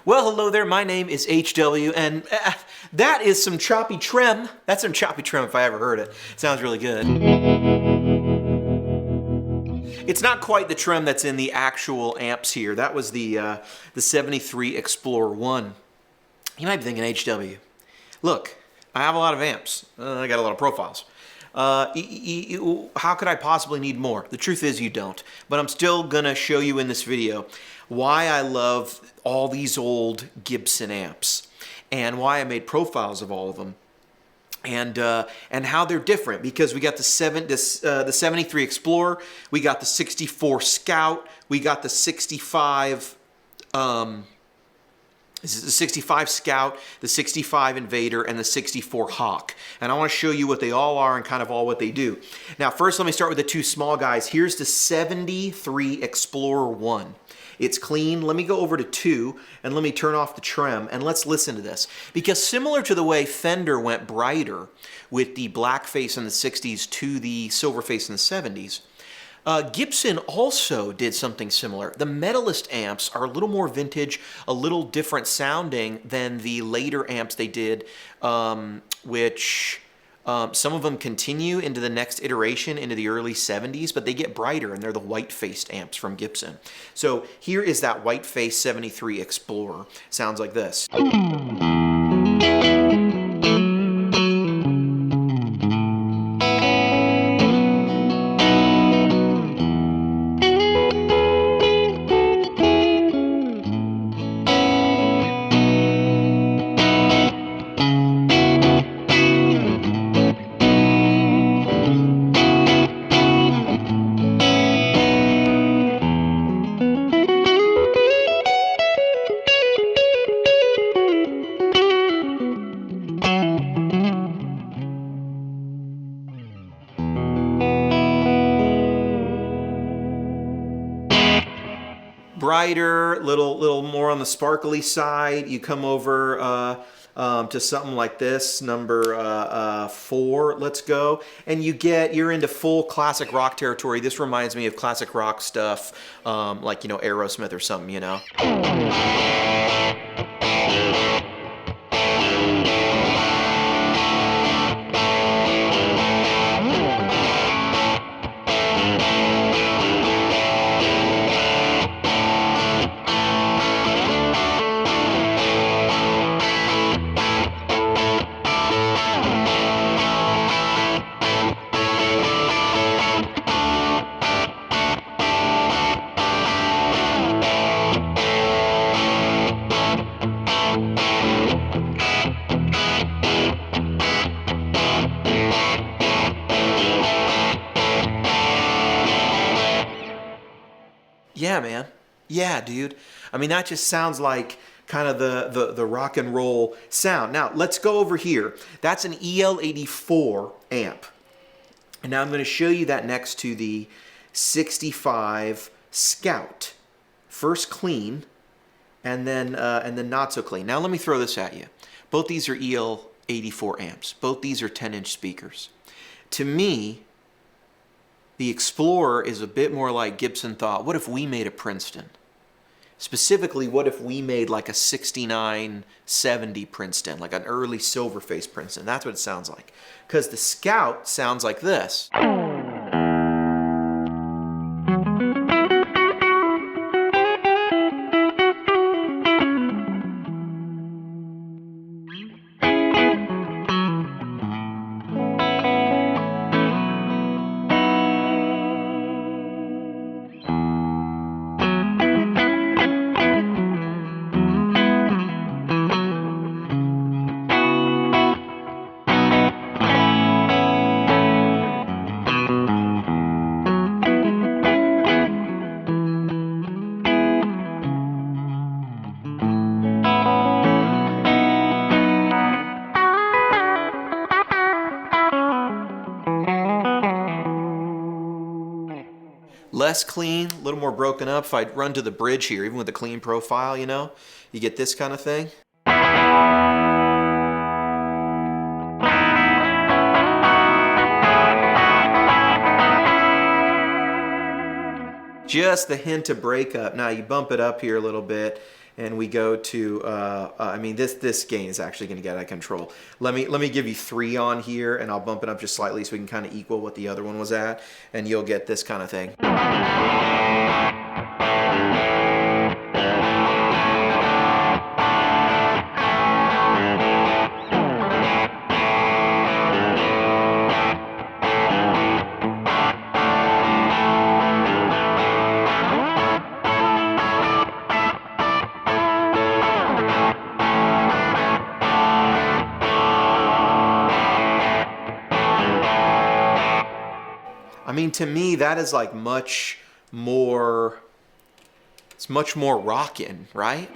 Well, hello there, my name is HW, and that is some choppy trem. That's some choppy trem if I ever heard it. Sounds really good. It's not quite the trem that's in the actual amps here. That was the 73 Explorer 1. You might be thinking, HW, look, I have a lot of amps. I got a lot of profiles. How could I possibly need more? The truth is you don't. But I'm still gonna show you in this video why I love all these old Gibson amps and why I made profiles of all of them and how they're different, because we got the 73 Explorer, we got the 64 Scout, we got the 65 this is the 65 Scout, the 65 Invader, and the 64 Hawk. And I want to show you what they all are and kind of all what they do. Now, first, let me start with the two small guys. Here's the 73 Explorer 1. It's clean. Let me go over to 2, and let me turn off the trem, and let's listen to this. Because similar to the way Fender went brighter with the black face in the 60s to the silver face in the 70s, Gibson also did something similar. The Metalist amps are a little more vintage, a little different sounding than the later amps they did, which some of them continue into the next iteration, into the early 70s, but they get brighter, and they're the white-faced amps from Gibson. So here is that white-faced 73 Explorer. Sounds like this. Brighter, little more on the sparkly side. You come over to something like this, number 4, let's go, and you're into full classic rock territory. This reminds me of classic rock stuff, like, you know, Aerosmith or something, you know. Yeah, man. Yeah, dude. I mean, that just sounds like kind of the rock and roll sound. Now, let's go over here. That's an EL84 amp. And now I'm going to show you that next to the 65 Scout. First clean, and then not so clean. Now let me throw this at you. Both these are EL84 amps. Both these are 10-inch speakers. To me, the Explorer is a bit more like Gibson thought, what if we made a Princeton? Specifically, what if we made like a 6970 Princeton, like an early silver-faced Princeton? That's what it sounds like. Because the Scout sounds like this. less clean, a little more broken up. If I run to the bridge here, even with a clean profile, you know, you get this kind of thing. Just the hint of breakup. Now you bump it up here a little bit, and we go to. I mean, this gain is actually going to get out of control. Let me give you 3 on here, and I'll bump it up just slightly so we can kind of equal what the other one was at, and you'll get this kind of thing. I mean, to me, that is like much more, it's much more rockin', right?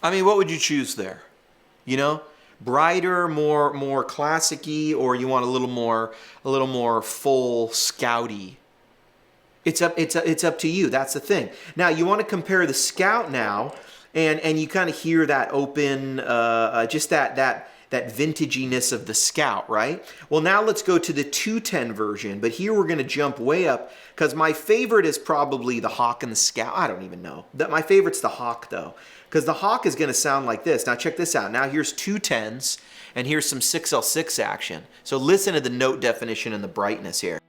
I mean, what would you choose there? You know? Brighter, more classic-y, or you want a little more full scouty? It's up to you. That's the thing. Now you want to compare the Scout now, and you kind of hear that open, just that vintaginess of the Scout, right? Well, now let's go to the 210 version, but here we're going to jump way up, because my favorite is probably the Hawk and the Scout. I don't even know. My favorite's the Hawk, though, because the Hawk is going to sound like this. Now check this out. Now here's 210s, and here's some 6L6 action. So listen to the note definition and the brightness here.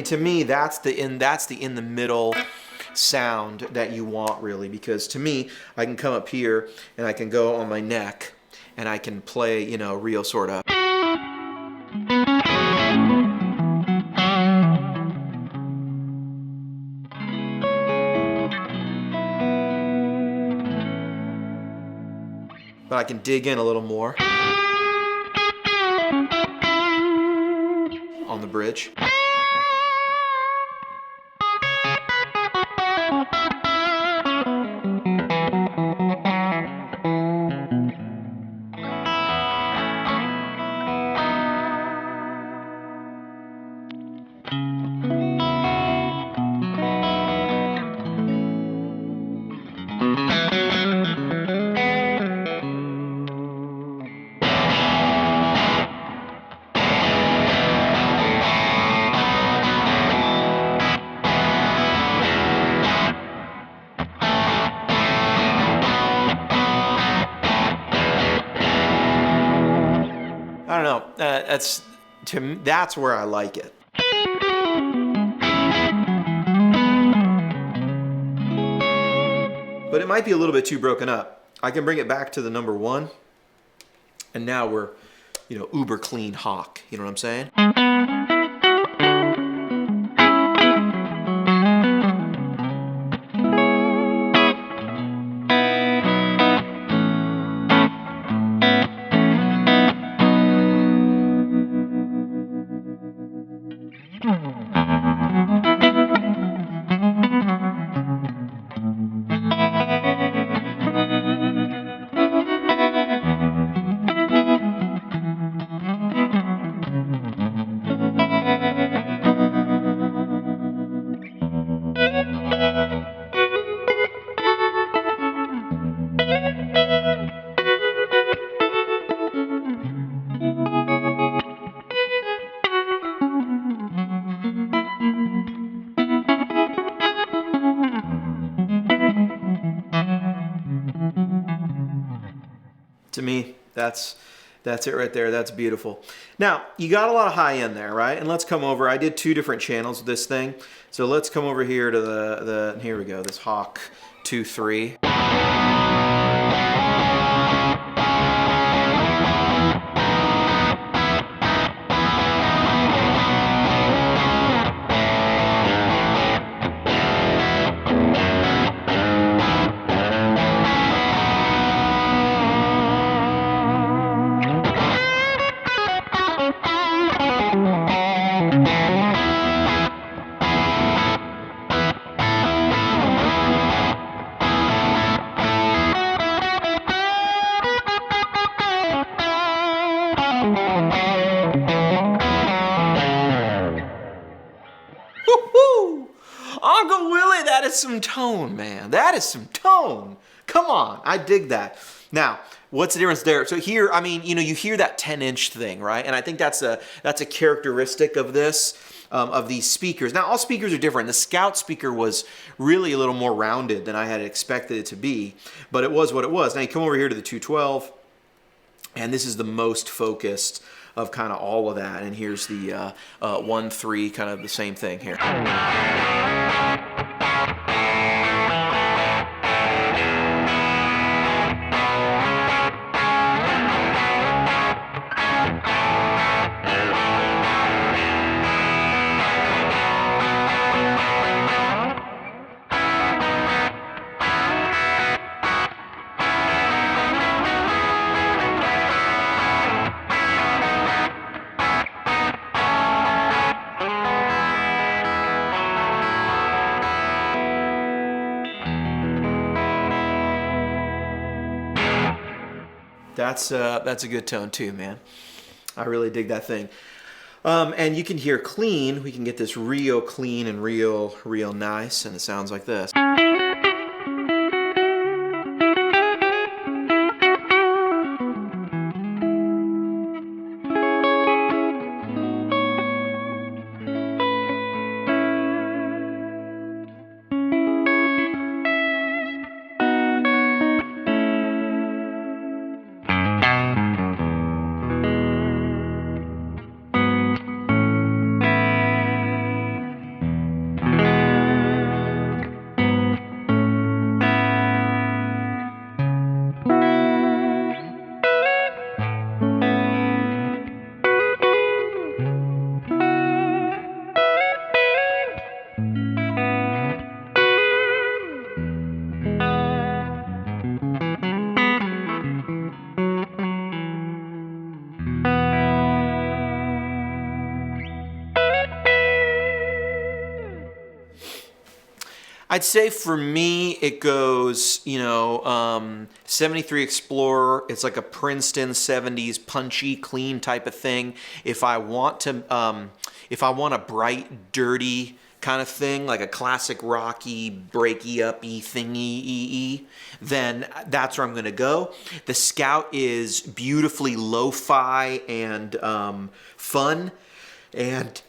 To me, that's the in the middle sound that you want, really, because to me, I can come up here and I can go on my neck and I can play, you know, real sort of. But I can dig in a little more on the bridge. I don't know. That's where I like it. But it might be a little bit too broken up. I can bring it back to the number 1, and now we're, you know, uber clean Hawk. You know what I'm saying? That's it right there. That's beautiful. Now, you got a lot of high end there, right? And let's come over. I did 2 different channels with this thing. So let's come over here to here we go, this Hawk 2.3. Uncle Willie, that is some tone, man. That is some tone. Come on, I dig that. Now, what's the difference there? So here, I mean, you know, you hear that 10-inch thing, right? And I think that's a characteristic of this, of these speakers. Now, all speakers are different. The Scout speaker was really a little more rounded than I had expected it to be, but it was what it was. Now, you come over here to the 212, and this is the most focused of kind of all of that. And here's the 1.3, kind of the same thing here. That's a good tone too, man. I really dig that thing. And you can hear clean. We can get this real clean and real nice, and it sounds like this. I'd say for me, it goes, you know, 73 Explorer. It's like a Princeton 70s punchy, clean type of thing. If I want a bright, dirty kind of thing, like a classic rocky, breaky, uppy thingy, then that's where I'm going to go. The Scout is beautifully lo-fi and fun, and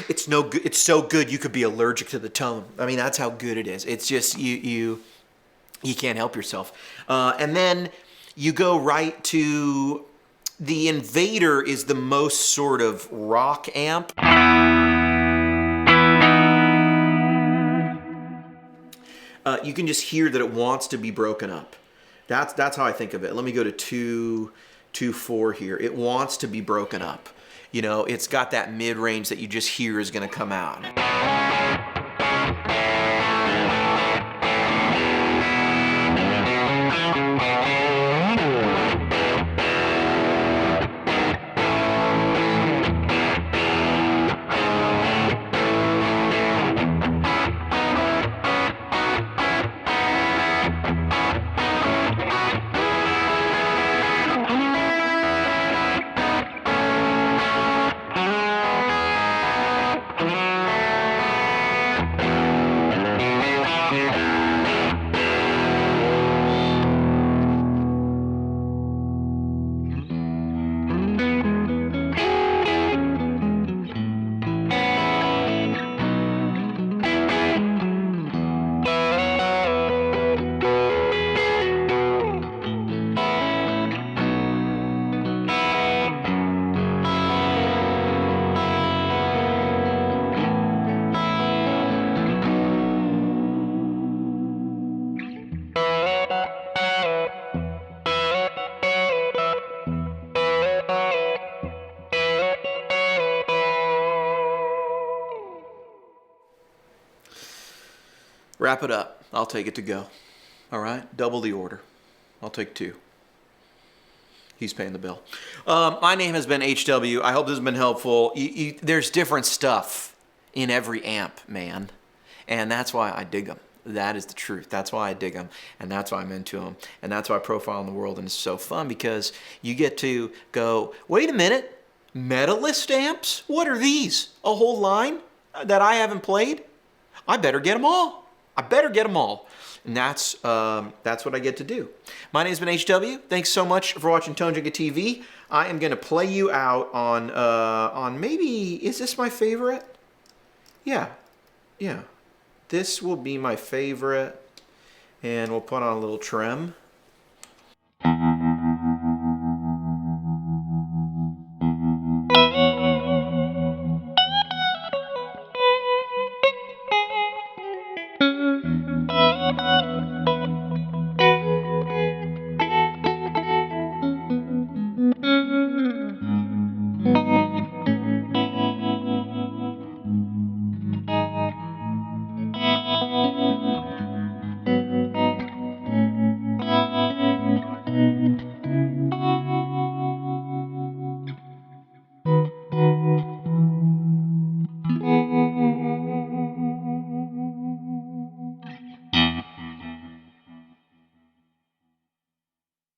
it's no good. It's so good you could be allergic to the tone. I mean, that's how good it is. It's just you can't help yourself. And then you go right to the Invader is the most sort of rock amp. You can just hear that it wants to be broken up. That's how I think of it. Let me go to 2.4 here. It wants to be broken up. You know, it's got that mid-range that you just hear is going to come out. Wrap it up. I'll take it to go. All right, double the order. I'll take 2. He's paying the bill. My name has been HW. I hope this has been helpful. There's different stuff in every amp, man. And that's why I dig them. That is the truth. That's why I dig them. And that's why I'm into them. And that's why I profile in the world. And it's so fun because you get to go, wait a minute, Medalist amps? What are these? A whole line that I haven't played? I better get them all. I better get them all. And that's what I get to do. My name's been HW. Thanks so much for watching Tone Junkie TV. I am going to play you out on maybe, is this my favorite? Yeah. This will be my favorite. And we'll put on a little trim.